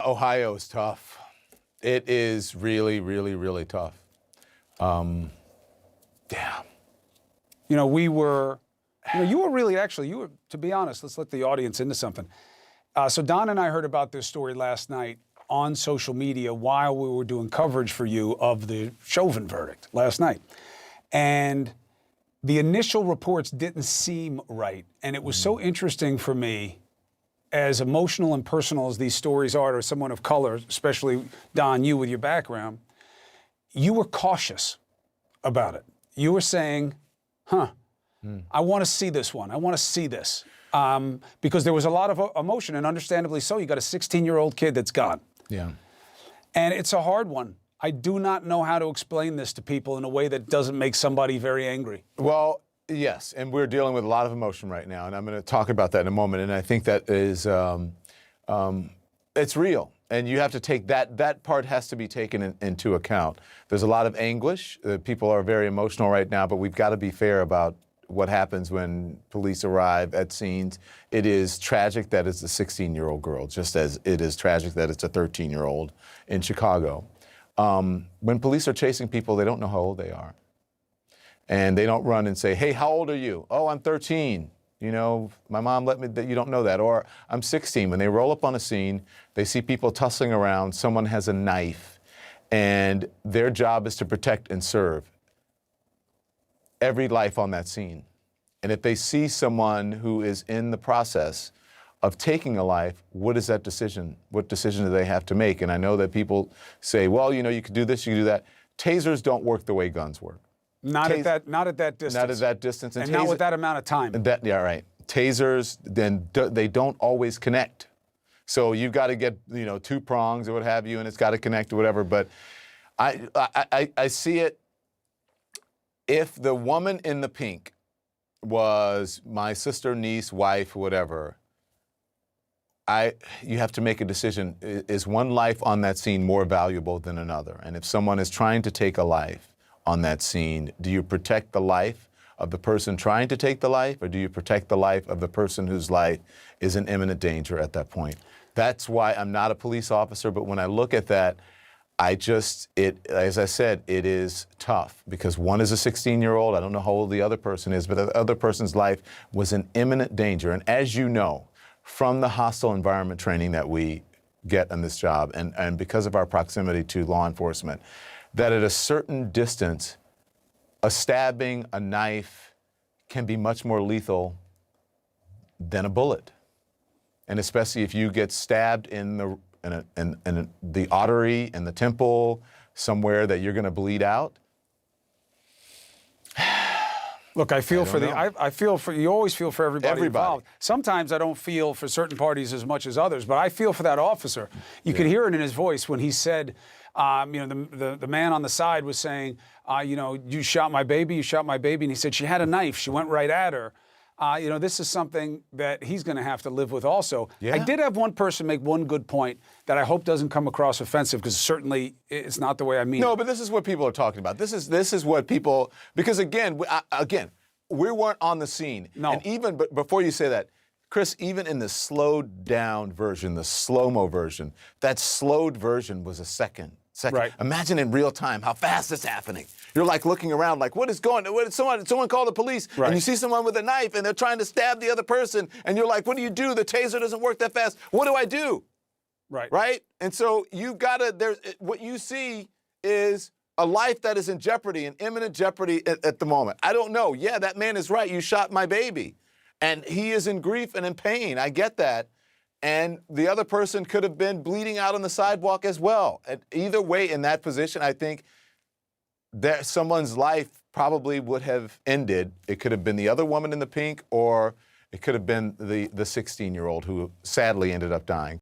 Ohio's tough. It is really, really, really tough. Damn. You know, you were really, to be honest, let's let the audience into something. So Don and I heard about this story last night on social media while we were doing coverage for you of the Chauvin verdict last night. And the initial reports didn't seem right. And it was so interesting for me, as emotional and personal as these stories are to someone of color, especially Don, you with your background, you were cautious about it. You were saying, I want to see this one. I want to see this. Because there was a lot of emotion, and understandably so. You got a 16-year-old kid that's gone. Yeah. And it's a hard one. I do not know how to explain this to people in a way that doesn't make somebody very angry. Well, yes, and we're dealing with a lot of emotion right now, and I'm going to talk about that in a moment. And I think that is, it's real, and you have to take that part has to be taken into account. There's a lot of anguish. People are very emotional right now, but we've got to be fair about what happens when police arrive at scenes. It is tragic that it's a 16-year-old girl, just as it is tragic that it's a 13-year-old in Chicago. When police are chasing people, they don't know how old they are. And they don't run and say, hey, how old are you? Oh, I'm 13. You know, my mom let me, you don't know that. Or I'm 16. When they roll up on a scene, they see people tussling around, someone has a knife, and their job is to protect and serve every life on that scene. And if they see someone who is in the process of taking a life, what is that decision? What decision do they have to make? And I know that people say, well, you know, you could do this, you could do that. Tasers don't work the way guns work. Not at that distance. Not at that distance. And not with that amount of time. Yeah, right. Tasers, then they don't always connect. So you've got to get, you know, two prongs or what have you, and it's got to connect or whatever. But I see it. If the woman in the pink was my sister, niece, wife, whatever, you have to make a decision. Is one life on that scene more valuable than another? And if someone is trying to take a life on that scene, do you protect the life of the person trying to take the life, or do you protect the life of the person whose life is in imminent danger at that point? That's why I'm not a police officer, but when I look at that, as I said, it is tough because one is a 16-year-old. I don't know how old the other person is, but the other person's life was in imminent danger. And as you know, from the hostile environment training that we get on this job, and because of our proximity to law enforcement, that at a certain distance, a stabbing, a knife can be much more lethal than a bullet. And especially if you get stabbed in the artery, in the temple, somewhere that you're going to bleed out. Look, I feel for you always feel for everybody involved. Sometimes I don't feel for certain parties as much as others, but I feel for that officer. You could hear it in his voice when he said, you know, the man on the side was saying, you know, you shot my baby, and he said she had a knife, she went right at her. You know, this is something that he's going to have to live with also. Yeah. I did have one person make one good point that I hope doesn't come across offensive, because certainly it's not the way I mean it. No, but this is what people are talking about. This is what people, because again, we weren't on the scene. No. And even before you say that, Chris, even in the slowed down version, the slow-mo version, that slowed version was a second. Right. Imagine in real time how fast it's happening. You're like looking around like, what is going on? Someone call the police. Right. And you see someone with a knife and they're trying to stab the other person. And you're like, what do you do? The taser doesn't work that fast. What do I do? Right. Right? And so you've got to, what you see is a life that is in jeopardy, in imminent jeopardy at the moment. I don't know. Yeah, that man is right. You shot my baby. And he is in grief and in pain. I get that. And the other person could have been bleeding out on the sidewalk as well. And either way, in that position, I think that someone's life probably would have ended. It could have been the other woman in the pink, or it could have been the 16-year-old who sadly ended up dying.